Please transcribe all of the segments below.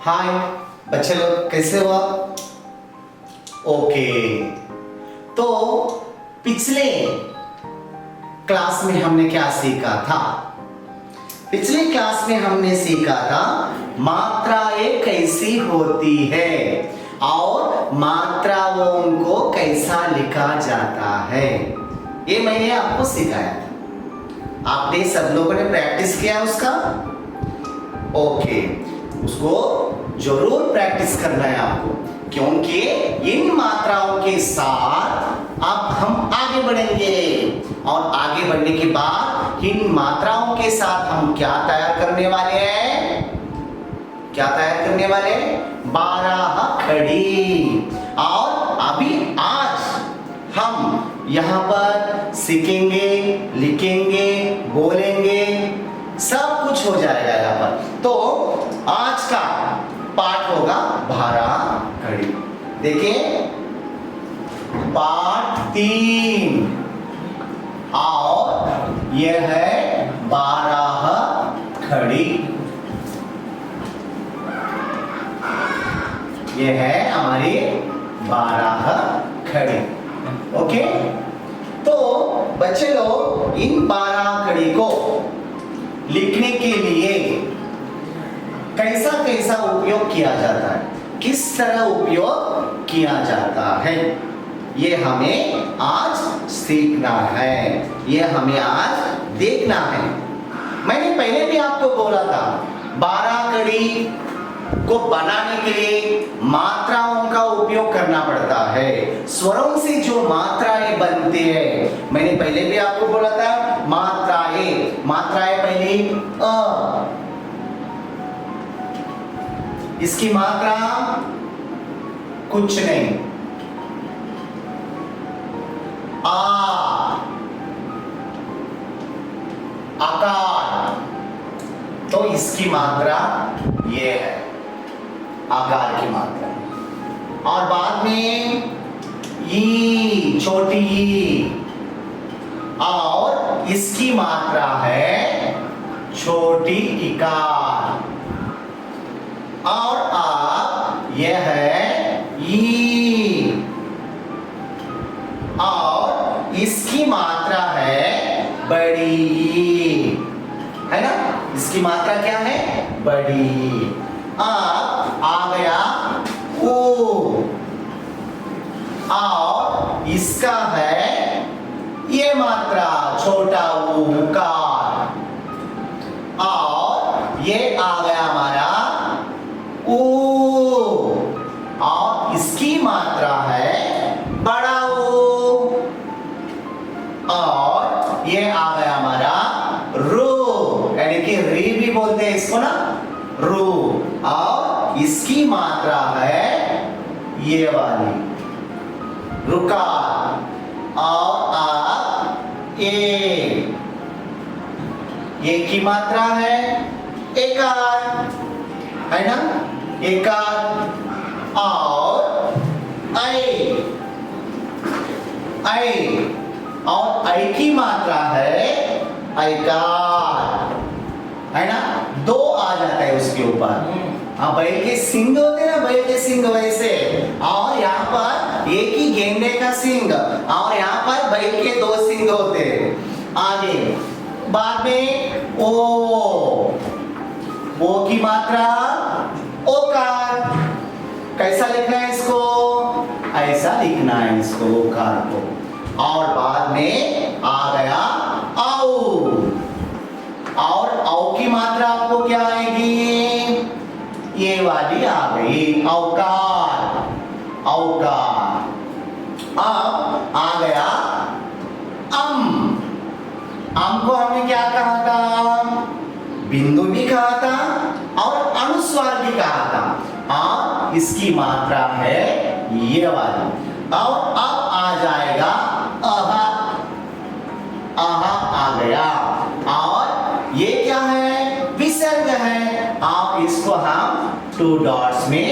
हाय बच्चे लोग, कैसे हो आप? ओके, तो पिछले क्लास में हमने क्या सीखा था? पिछले क्लास में हमने सीखा था मात्राएं कैसी होती है और मात्राओं को कैसा लिखा जाता है। ये मैंने आपको सिखाया था। आपने सब लोगों ने प्रैक्टिस किया उसका? ओके, उसको जरूर प्रैक्टिस करना है आपको, क्योंकि इन मात्राओं के साथ अब हम आगे बढ़ेंगे और आगे बढ़ने के बाद इन मात्राओं के साथ हम क्या तैयार करने वाले हैं? क्या तैयार करने वाले हैं? 12 खड़ी। और अभी आज हम यहाँ पर सीखेंगे, लिखेंगे, बोलेंगे, सब कुछ हो जाएगा यहाँ पर। तो आज का पाठ होगा 12 खड़ी। देखिए पाठ 3 और यह है 12 खड़ी। यह है हमारी 12 खड़ी। ओके, तो बच्चे लोग इन 12 खड़ी को लिखने के लिए कैसा कैसा उपयोग किया जाता है, किस तरह उपयोग किया जाता है, ये हमें आज सीखना है, ये हमें आज देखना है। मैंने पहले भी आपको बोला था 12 कड़ी को बनाने के लिए मात्राओं का उपयोग करना पड़ता है। स्वरों से जो मात्राएं बनती है, मैंने पहले भी आपको बोला था मात्राएं पहली अ, इसकी मात्रा कुछ नहीं, आकार, तो इसकी मात्रा ये है, आकार की मात्रा। और बाद में ई, छोटी ई, और इसकी मात्रा है छोटी इकार। और आ, यह है ई, और इसकी मात्रा है बड़ी ई, है ना? इसकी मात्रा क्या है? बड़ी। आ गया ओ, और इसका है ये मात्रा छोटा ऊ, उकार। और ये आ गया हमारा ऊ, और इसकी मात्रा है बड़ा ऊ। और ये आ गया हमारा रू, यानी कि री भी बोलते हैं इसको ना, रू। और इसकी मात्रा है ये वाली, रुका। और ये की मात्रा है एकार, है ना? एकार। और ऐ, और ऐ की मात्रा है ऐकार, है ना? 2 आ जाता है उसके ऊपर। हाँ, बैल के सिंग होते ना, बैल के सिंग वैसे। और यहाँ पर एक ही गेंडे का सिंग, और यहाँ पर बैल के 2 सिंग होते। आगे बाद में ओ की मात्रा ओकार। कैसा लिखना है इसको? ऐसा लिखना है इसको, ओकार को। और बाद में आ गया औ, और औ की मात्रा आपको क्या आएगी? ये वाली आ गई, औकार, औकार। अब आ गया को हमने क्या कहा था? बिंदु भी कहा था और अनुस्वार भी कहा था। और इसकी मात्रा है ये वाली। और अब आ जाएगा अहा, आ गया। और ये क्या है? विसर्ग है। और इसको हम 2 डॉट्स में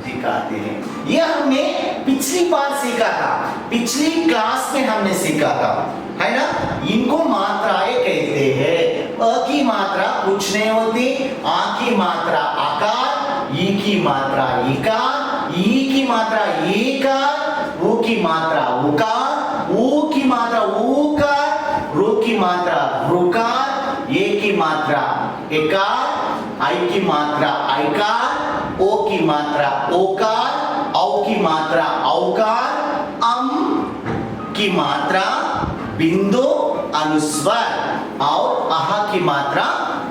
दिखाते हैं। यह हमने पिछली बार सीखा था, पिछली क्लास में हमने सीखा था, है ना? इनको मात्राएं कहते हैं। अ की मात्रा कुछ नहीं होती, आ की मात्रा आकार, ई की मात्रा ईकार, ई की मात्रा ईकार, ऊ की मात्रा उकार, ऊ की मात्रा ऊकार, रू की मात्रा ऋकार, ए की मात्रा एकार, आई की मात्रा आइकार, ओ की मात्रा ओकार, औ की मात्रा औकार, अम की मात्रा बिंदु अनुस्वर और आहा की मात्रा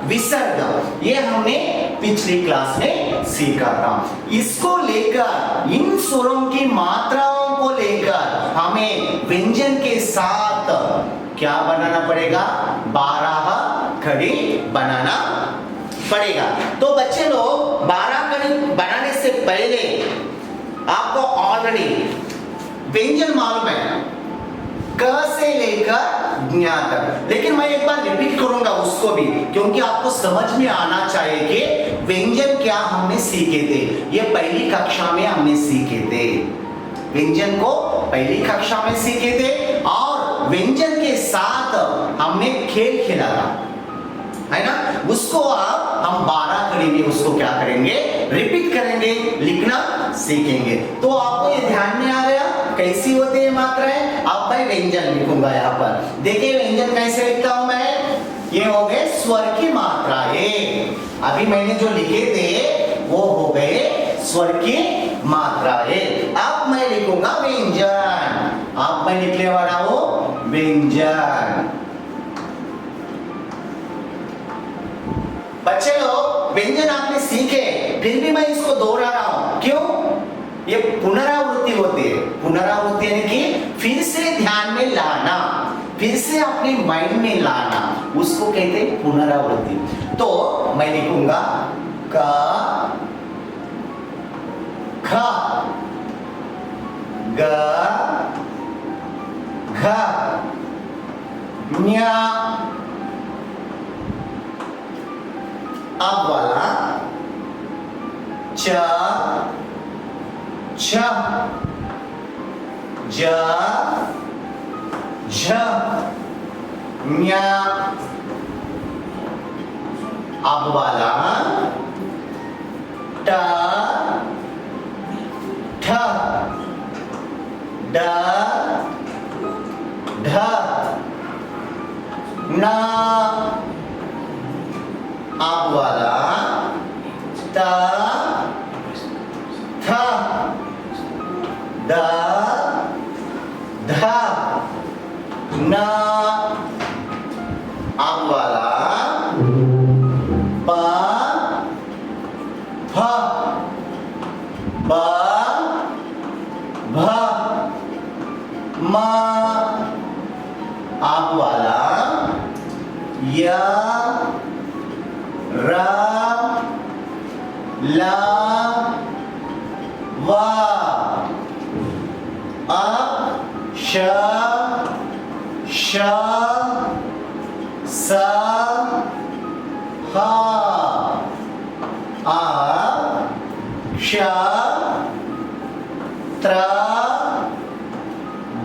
विसर्ग। ये हमने पिछली क्लास में सीखा था। इसको लेकर इन स्वरों की मात्राओं को लेकर हमें व्यंजन के साथ क्या बनाना पड़ेगा? 12 खड़ी बनाना पड़ेगा। तो बच्चे लोग 12 खड़ी बनाने से पहले आपको ऑलरेडी व्यंजन मालूम है क से लेकर ज्ञ तक, लेकिन मैं एक बार रिपीट करूंगा उसको भी, क्योंकि आपको समझ में आना चाहिए कि व्यंजन क्या हमने सीखे थे। ये पहली कक्षा में हमने सीखे थे, व्यंजन को पहली कक्षा में सीखे थे और व्यंजन के साथ हमने खेल खेला था, है ना। उसको आप हम 12 कड़ी में उसको क्या करेंगे? रिपीट करेंगे, लिखना सीखेंगे। तो आपको ये ध्यान में आ गया कैसी होती है मात्राएं? अब मैं व्यंजन लिखूंगा यहाँ पर। देखिए व्यंजन कैसे लिखता हूं मैं। ये हो गए स्वर की मात्राएं। अभी मैंने जो लिखे थे वो हो गए स्वर की मात्राएं। अब मैं लिखूंगा व्यंजन। अब मैं लिखने वाला हूं व्यंजन। बच्चे लोग व्यंजन आपने सीखे, फिर भी मैं इसको दोहरा रहा हूं। क्यों? ये पुनरावृत्ति होती है। पुनरावृत्ति यानी कि फिर से ध्यान में लाना, फिर से अपने माइंड में लाना, उसको कहते हैं पुनरावृत्ति। तो मैं लिखूंगा क ख ग घ ञ। अब वाला च छ ज झ ञ। अब वाला ट ठ ड ढ न। अब वाला त थ द ध न। अब वाला प फ ब भ म। अब वाला य र ल व। श श स ह श त्र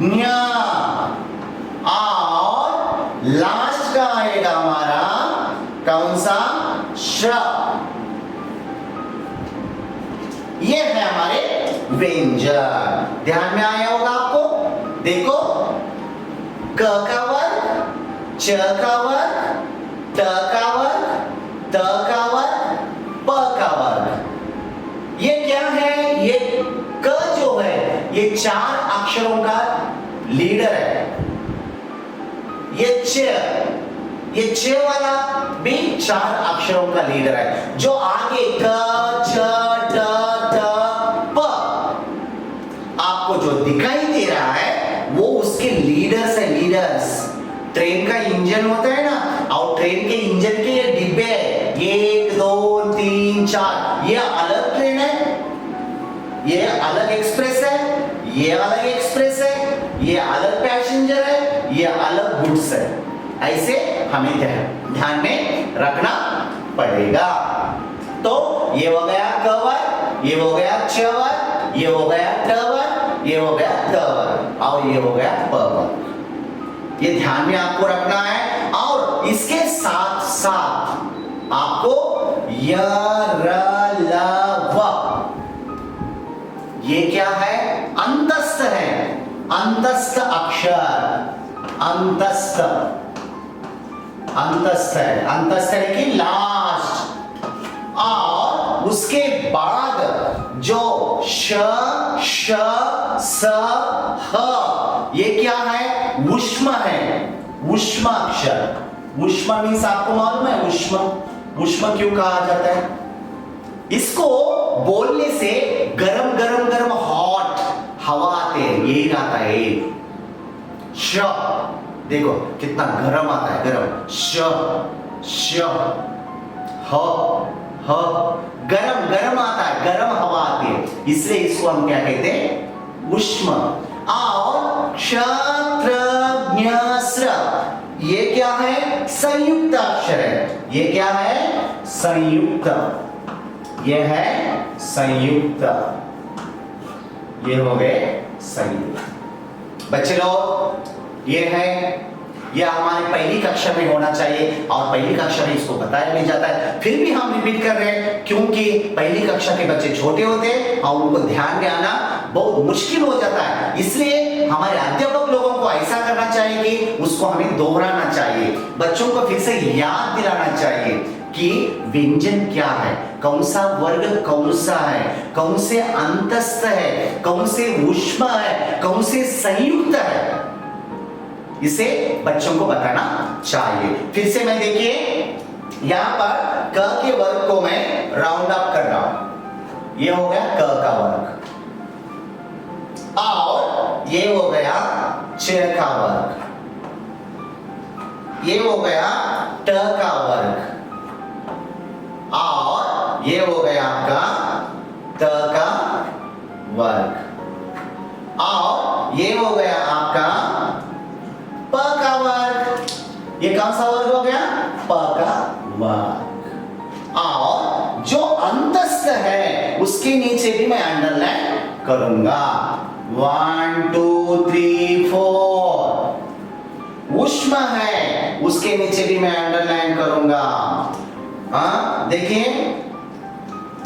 ज्ञ। और लास्ट का आएगा हमारा कौन सा? श। ये है हमारे व्यंजन। ध्यान में आया होगा आपको। देखो क का वर्ग, च का वर्ग, ट का वर्ग, त का वर्ग, प का वर्ग। ये क्या है? ये क जो है ये 4 अक्षरों का लीडर है। ये च वाला भी 4 अक्षरों का लीडर है। जो आगे क छ ट ट प आपको जो दिखाई दे रहा है वो उसके लीडर्स है। लीडर्स ट्रेन का इंजन होता है ना, और ट्रेन के इंजन के ये डिब्बे है 1 2 3 4। ये अलग ट्रेन है, ये अलग एक्सप्रेस है, ये अलग एक्सप्रेस है, ये अलग पैसेंजर है, ये अलग गुड्स है। ऐसे हमें ध्यान में रखना पड़ेगा। तो ये हो गया कवर, ये हो गया चवर, ये हो गया टवर, ये हो गया तवर, और ये हो गया पवर। ये ध्यान में आपको रखना है। और इसके साथ साथ आपको य र ल व क्या है? अंतस्थ है, अंतस्थ अक्षर, अंतस्थ, अंतस्थ है, अंतस्थ है कि लास्ट। और उसके बाद जो श, श, स, ह, ये क्या है? उष्म है, उष्म अक्षर। उष्म मीन्स आपको मालूम है उष्म, उष्म क्यों कहा जाता है? इसको बोलने से गरम गरम गरम हॉट हवा आते हैं, यही आता है। श, देखो कितना गरम आता है, गरम। श, श, ह, ह, गरम गरम आता है, गरम हवा आती है, इसलिए इसको हम क्या कहते हैं? उष्म। और क्षत्रज्ञ स्र, ये क्या है? संयुक्त अक्षर है। ये क्या है? संयुक्त, ये है संयुक्त, ये हो गए संयुक्त। बच्चे लोग ये है, यह हमारी पहली कक्षा में होना चाहिए और पहली कक्षा में इसको बताया नहीं जाता है, फिर भी हम रिपीट कर रहे हैं क्योंकि पहली कक्षा के बच्चे छोटे होते हैं और उनको ध्यान में आना बहुत मुश्किल हो जाता है। इसलिए हमारे अध्यापक लोगों को ऐसा करना चाहिए कि उसको हमें दोहराना चाहिए, बच्चों को फिर से याद दिलाना चाहिए कि व्यंजन क्या है, कौन सा वर्ग कौन सा है, कौन से अंतस्थ है, कौन से उष्म है, कौन से संयुक्त है, इसे बच्चों को बताना चाहिए। फिर से मैं देखिए यहां पर क के वर्ग को मैं राउंड अप कर रहा हूं, ये हो गया क का वर्ग, और ये हो गया च का वर्ग, ये हो गया ट का वर्ग, और ये हो गया आपका त का वर्ग, और ये हो गया आपका प का वर्ग। ये कौन सा वर्ग हो गया? प का वर्ग। और जो अंतस्थ है उसके नीचे भी मैं अंडरलाइन करूंगा, 1 2 3 4। उष्म है उसके नीचे भी मैं अंडरलाइन करूंगा। हाँ देखिए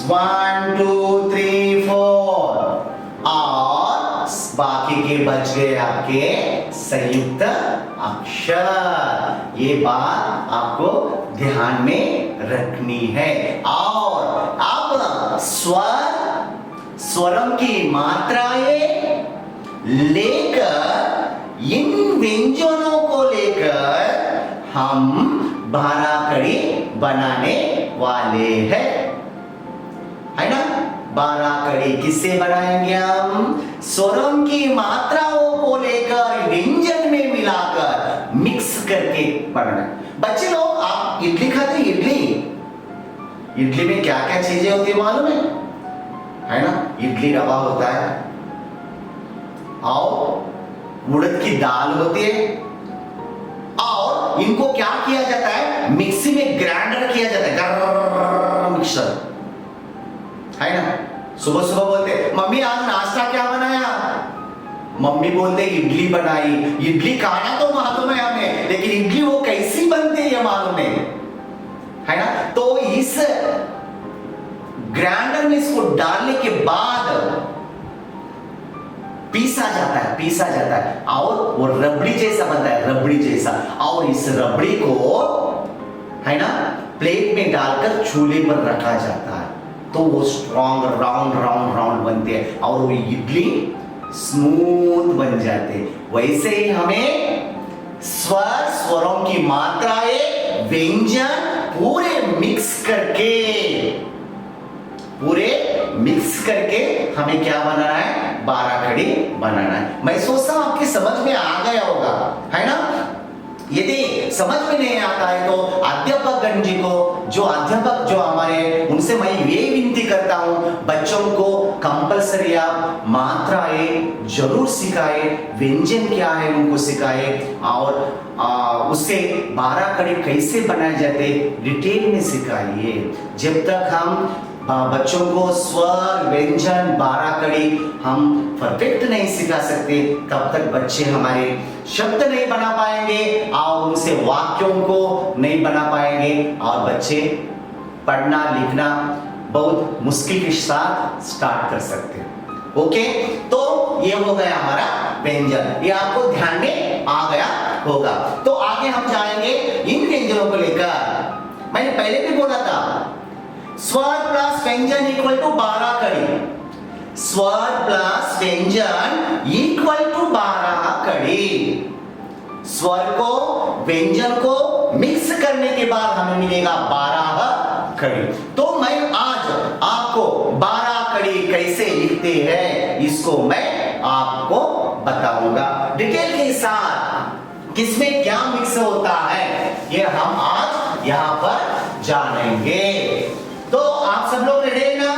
1 2 3 4, और बाकी के बच गए आपके संयुक्त अक्षर। ये बात आपको ध्यान में रखनी है। और अब स्वरम की मात्राएं लेकर, इन व्यंजनों को लेकर हम बाराकड़ी बनाने वाले हैं, है ना? बाराकड़ी किससे बनाएंगे हम? स्वरम की मात्राओं को लेकर व्यंजन में मिलाकर मिक्स करके बनाना। बच्चे लोग आप इडली खाते हैं? इडली में क्या क्या चीजें होती है मालूम है ना? इडली रवा होता है, और उड़द की दाल होती है, और इनको क्या किया जाता है? मिक्सी में ग्राइंडर किया जाता है, मिक्सर, है ना? सुबह सुबह बोलते मम्मी आज नाश्ता क्या बनाया? मम्मी बोलते इडली बनाई। इडली खाना तो मालूम है हमें, लेकिन इडली वो कैसी बनती है ये मालूम नहीं, है ना? तो इस ग्राइंडर में इसको डालने के बाद पीसा जाता है और वो रबड़ी जैसा बनता है, रबड़ी जैसा। और इस रबड़ी को, है ना, प्लेट में डालकर चूल्हे पर रखा जाता है, तो वो स्ट्रॉन्ग राउंड बनते हैं और वो इडली स्मूथ बन जाते हैं। वैसे ही हमें स्वरों की मात्राएं, व्यंजन पूरे मिक्स करके हमें क्या बनाना है? बाराकड़ी बनाना है। मैं सोचता हूं आपकी समझ में आ गया होगा, है ना? यदि समझ में नहीं आता है तो अध्यापक जी को, जो अध्यापक जो हमारे, उनसे मैं ये विनती करता हूं, बच्चों को कंपलसरी आप मात्राएं जरूर सिखाए, व्यंजन क्या है उनको सिखाए, और उससे बाराकड़ी कैसे बनाए जाते डिटेल में सिखाइए। जब तक हम बच्चों को स्वर, व्यंजन, बाराकड़ी हम परफेक्ट नहीं सिखा सकते, तब तक बच्चे हमारे शब्द नहीं बना पाएंगे और उनसे वाक्यों को नहीं बना पाएंगे, और बच्चे पढ़ना लिखना बहुत मुश्किल के साथ स्टार्ट कर सकते हैं। ओके, तो ये हो गया हमारा व्यंजन, ये आपको ध्यान में आ गया होगा। तो आगे हम जाएंगे इन व्यंजनों को लेकर। मैंने पहले भी बोला था स्वर प्लस व्यंजन इक्वल टू 12 कड़ी, स्वर प्लस व्यंजन इक्वल टू 12 कड़ी। स्वर को व्यंजन को मिक्स करने के बाद हमें मिलेगा 12 कड़ी। तो मैं आज आपको 12 कड़ी कैसे लिखते हैं इसको मैं आपको बताऊंगा डिटेल के साथ। किसमें क्या मिक्स होता है ये हम आज यहां पर जानेंगे। तो आप सब लोग रेडी हैं ना?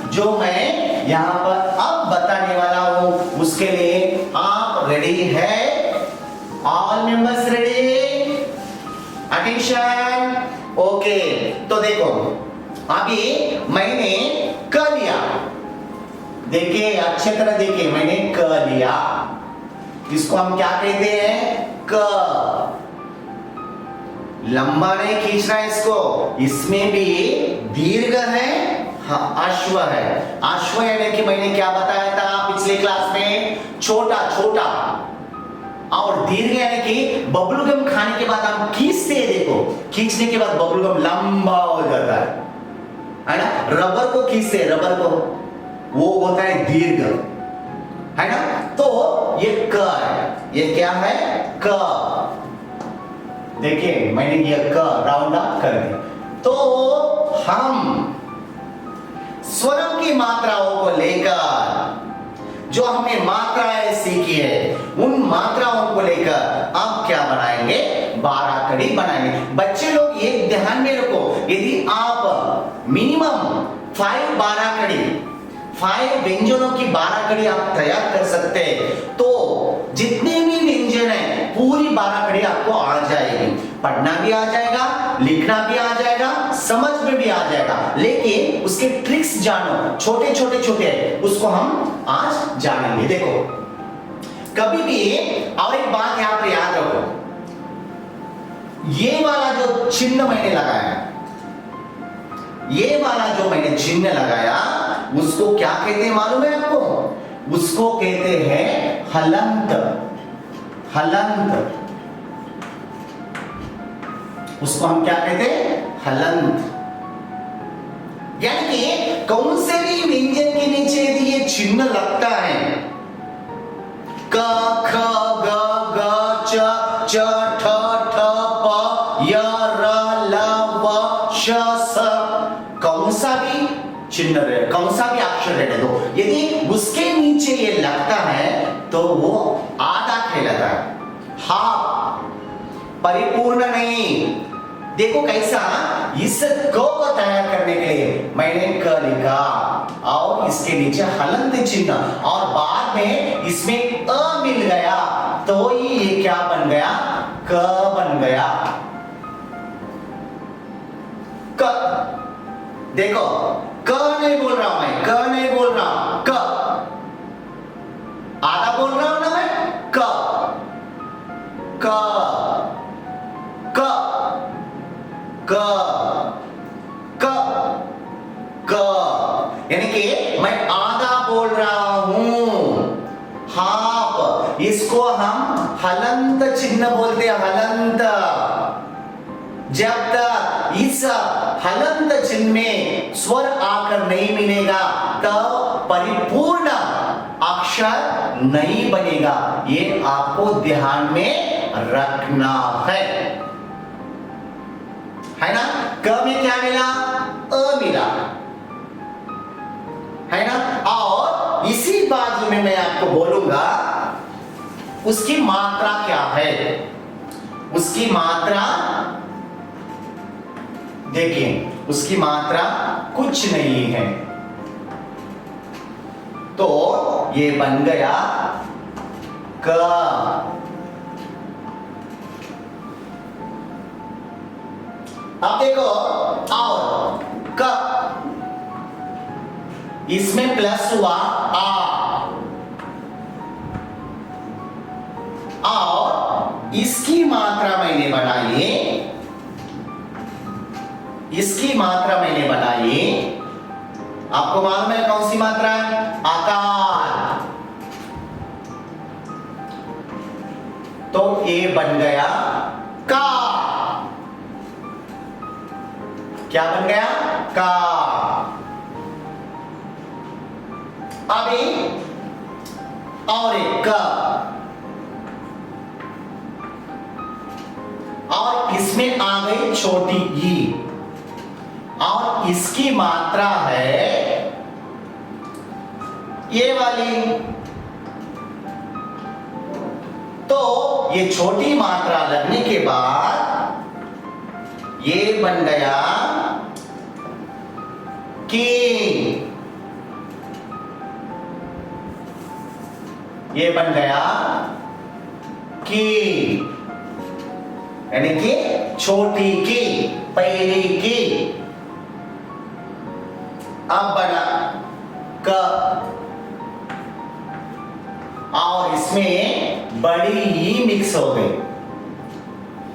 जो मैं यहां पर अब बताने वाला हूं उसके लिए आप रेडी है? All members ready? Attention, okay. तो देखो अभी मैंने क लिया, देखिए अच्छी तरह देखिए, मैंने क लिया, इसको हम क्या कहते हैं? क। लंबा नहीं खींचना है इसको, इसमें भी दीर्घ है, हाँ अश्व है। अश्व यानी कि मैंने क्या बताया था पिछले क्लास में? छोटा छोटा। और दीर्घ यानी कि बबल गम खाने के बाद हम खींचते हैं, देखो खींचने के बाद बबल गम लंबा हो जाता है ना? रबर को खींचते हैं, रबर को, वो होता है दीर्घ, है ना? तो ये क है, ये क्या है? क। देखिए मैंने ये क राउंड अप कर दिया। तो हम स्वरों की मात्राओं को लेकर जो हमने मात्राएं सीखी है उन मात्राओं को लेकर अब क्या बनाएंगे? 12 कड़ी बनाएंगे। बच्चे लोग ये ध्यान में रखो, यदि आप मिनिमम 12 कड़ी, 5 व्यंजनों की 12 कड़ी आप तैयार कर सकते हैं तो जितने भी व्यंजन है पूरी 12 कड़ी आपको आ जाएगी। पढ़ना भी आ जाएगा, लिखना भी आ जाएगा, समझ में भी आ जाएगा। लेकिन उसके ट्रिक्स जानो, छोटे छोटे छोटे, उसको हम आज जानेंगे। देखो कभी भी, और एक बात यहां पर याद रखो, ये वाला जो चिन्ह मैंने लगाया, ये वाला जो मैंने चिन्ह लगाया उसको क्या कहते हैं मालूम है आपको? उसको कहते हैं हलंत। हलंत, उसको हम क्या कहते हैं? हलंत। यानी कि कौन से भी व्यंजन के नीचे यदि ये चिन्ह लगता है, क ख ग ग च च ठ ठ प य र ल व श स, कौन सा भी चिन्ह रहे, कौन सा भी अक्षर रहने दो, यदि उसके नीचे ये लगता है तो वो आधा कहलाता है, हाफ, परिपूर्ण नहीं। देखो कैसा, इस क को तैयार करने के लिए मैंने क लिखा और इसके नीचे हलंत चिन्ह और बाद में इसमें अ मिल गया तो ये क्या बन गया? क बन गया। क, देखो क नहीं बोल रहा हूं मैं, क नहीं बोल रहा हूं, क आधा बोल रहा हूं ना मैं, क क क क क क, यानी कि मैं आधा बोल रहा हूं, हाफ। इसको हम हलंत चिन्ह बोलते हैं, हलंत। जब तक इस हलंत चिन्ह में स्वर आकर नहीं मिलेगा तब परिपूर्ण अक्षर नहीं बनेगा, ये आपको ध्यान में रखना है ना? क में क्या मिला? अ मिला, है ना? और इसी बाजू में मैं आपको बोलूंगा उसकी मात्रा क्या है। उसकी मात्रा देखिए, उसकी मात्रा कुछ नहीं है, तो ये बन गया क। अब देखो और क, इसमें प्लस हुआ आ, और इसकी मात्रा मैंने बनाई, इसकी मात्रा मैंने बनाई, आपको मालूम है कौन सी मात्रा है? आकार। तो ए बन गया का। क्या बन गया? का। अभी और एक क, और इसमें आ गई छोटी ई, और इसकी मात्रा है ये वाली। तो ये छोटी मात्रा लगने के बाद ये बन गया कि, ये बन गया कि, यानी कि छोटी की, पहली की। अब बना क, और इसमें बड़ी ई मिक्स हो गई,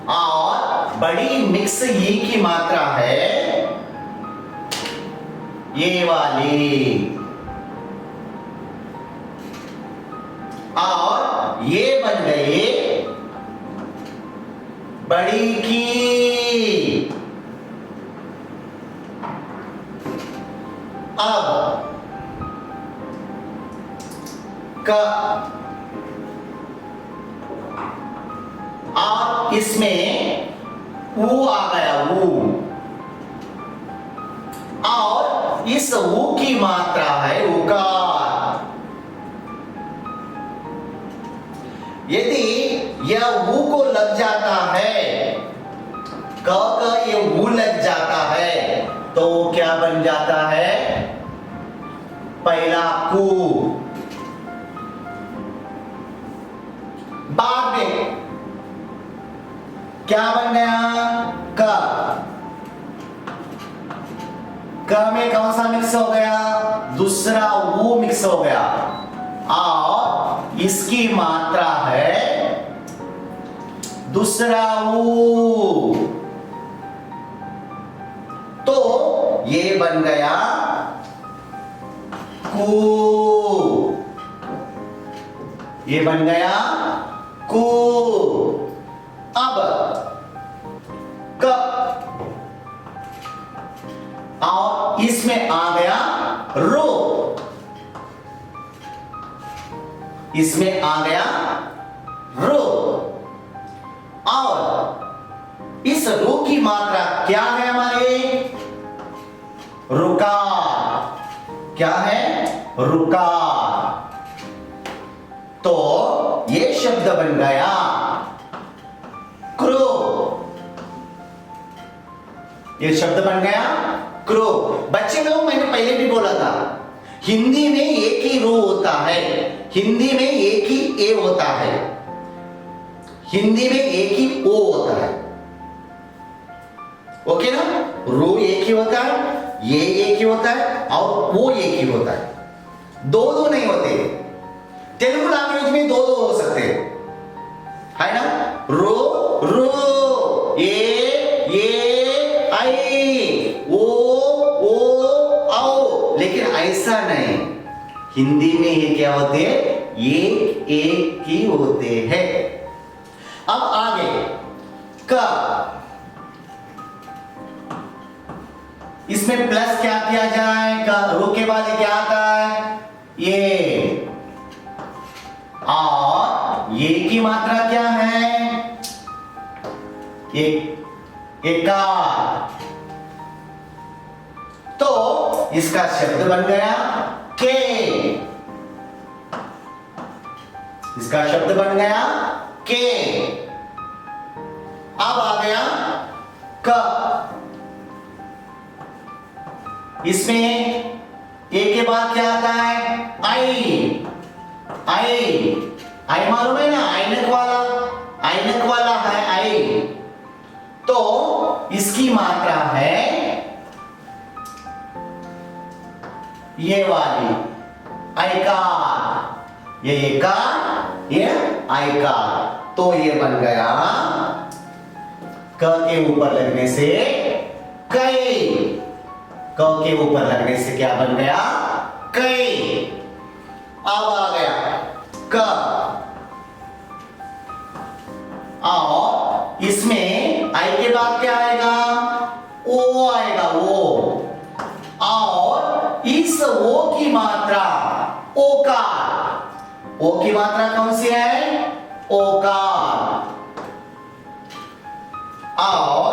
और बड़ी मिक्स ई की मात्रा है ये वाली, और ये बन गई बड़ी की। अब का, और इसमें ऊ आ गया, ऊ, और इस ऊ की मात्रा है उकार। यदि यह ऊ को लग जाता है, क का ये ऊ लग जाता है, तो क्या बन जाता है? पहला कू। बाद में क्या बन गया? का। क में कौन सा मिक्स हो गया? दूसरा वो मिक्स हो गया, और इसकी मात्रा है दूसरा वो। तो ये बन गया कू। ये बन गया कू। अब क, और इसमें आ गया रो। इसमें आ गया रो, और इस रो की मात्रा क्या है हमारे? रुकार। क्या है? रुकार। तो ये शब्द बन गया क्रो। ये शब्द बन गया क्रो। बच्चे लोग, मैंने पहले भी बोला था, हिंदी में एक ही रो होता है, हिंदी में एक ही ए होता है, हिंदी में एक ही ओ होता है। ओके ना? रो एक ही होता है, ये एक ही होता है, और वो एक ही होता है। दो दो नहीं होते। तेलुगु लैंग्वेज में दो दो हो सकते हैं, है ना? रो रो, ये आई, ओ आओ। लेकिन ऐसा नहीं, हिंदी में ये क्या होते हैं? ये एक ही होते हैं। अब आगे का, इसमें प्लस क्या किया जाए? का, रो के बाद क्या आता है? ये, और ये की मात्रा क्या है? एकार। तो इसका शब्द बन गया के। इसका शब्द बन गया के। अब आ गया क। इसमें ए के बाद क्या आता है? आई। आई, आई मालूम है ना? ऐनक वाला है आई। तो इसकी मात्रा है ये वाली, आयकार। ये एकार, ये आयकार। तो ये बन गया क के ऊपर लगने से कई। क के ऊपर लगने से क्या बन गया? कई। अब आ गया क। और इसमें आई के बाद क्या आएगा? ओ आएगा, ओ। और इस ओ की मात्रा ओकार, ओ की मात्रा कौन सी है? ओकार। और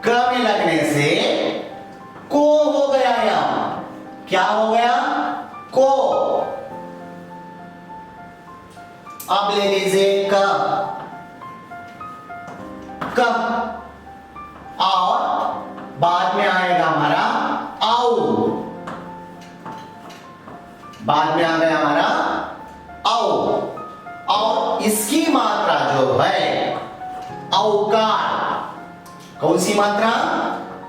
क में लगने से को हो गया, यहां क्या हो गया? को। अब ले लीजिए क, क और बाद में आएगा हमारा औ, बाद में आ गया हमारा औ। और इसकी मात्रा जो है औकार, कौन सी मात्रा?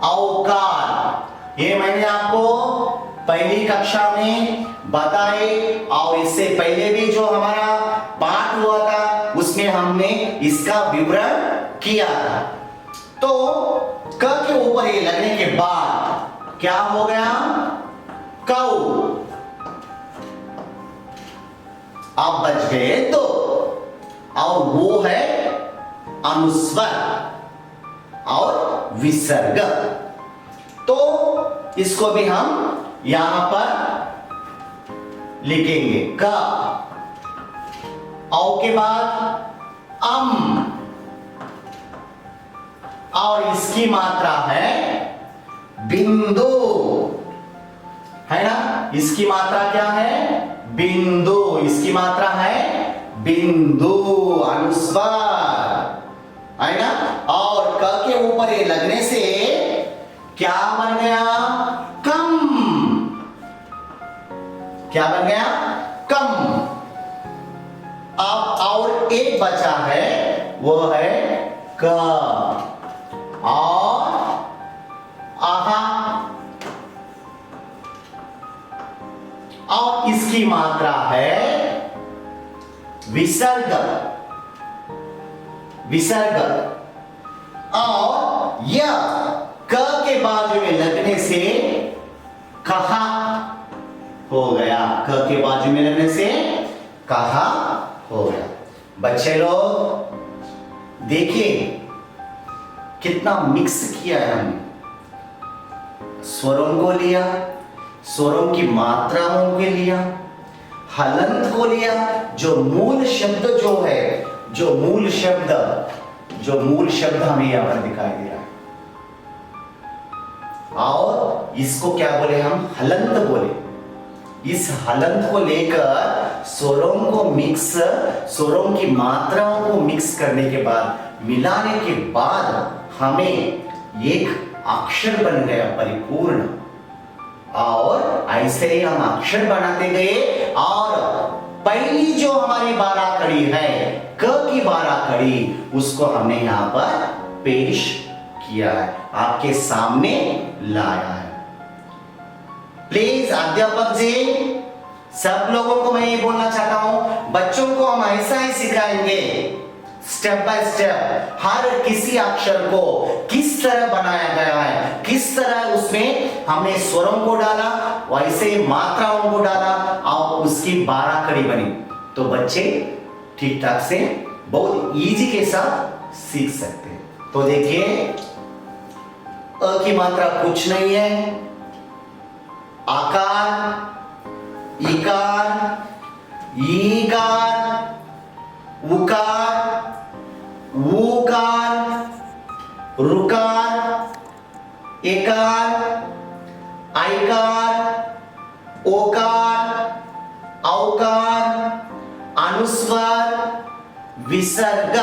औकार। ये मैंने आपको पहली कक्षा में बताए और इससे पहले भी जो हमारा पाठ हुआ था उसमें हमने इसका विवरण किया था। तो क के ऊपर ये लगने के बाद क्या हो गया? कौ। अब बच गए दो, और वो है अनुस्वर और विसर्ग। तो इसको भी हम यहां पर लिखेंगे क, औ के बाद अम, और इसकी मात्रा है बिंदु, है ना? इसकी मात्रा क्या है? बिंदु। इसकी मात्रा है बिंदु, अनुस्वर, है ना? और क के ऊपर ये लगने से क्या बन गया? कम। क्या बन गया? कम। अब और एक बचा है, वो है क और आहा, और इसकी मात्रा है विसर्ग, विसर्ग। और यह क के बाजू में लगने से कहा हो गया, क के बाजू में लगने से कहा हो गया। बच्चे लोग देखिए कितना मिक्स किया है हमने। स्वरों को लिया, स्वरों की मात्राओं के लिया, हलंत को लिया, जो मूल शब्द जो है, जो मूल शब्द हमें यहां पर दिखाई दे रहा है, और इसको क्या बोले हम? हलंत बोले। इस हलंत को लेकर स्वरों को मिक्स, स्वरों की मात्राओं को मिक्स करने के बाद, मिलाने के बाद हमें एक अक्षर बन गया परिपूर्ण। और ऐसे ही हम अक्षर बनाते गए, और पहली जो हमारी 12 कड़ी है, क की 12 कड़ी, उसको हमने यहां पर पेश किया है, आपके सामने लाया है। प्लीज अध्यापक जी, सब लोगों को मैं ये बोलना चाहता हूं, बच्चों को हम ऐसा ही सिखाएंगे, स्टेप बाय स्टेप, हर किसी अक्षर को किस तरह बनाया गया है, किस तरह उसमें हमने स्वरों को डाला, वैसे मात्राओं को डाला, और उसकी 12 कड़ी बनी, तो बच्चे ठीक ठाक से बहुत इजी के साथ सीख सकते हैं। तो देखिए, अ की मात्रा कुछ नहीं है, आकार, इकार, ईकार, उकार, ऊकार, ऋकार, एकार, आइकार, ओकार, औकार, अनुस्वर, विसर्ग।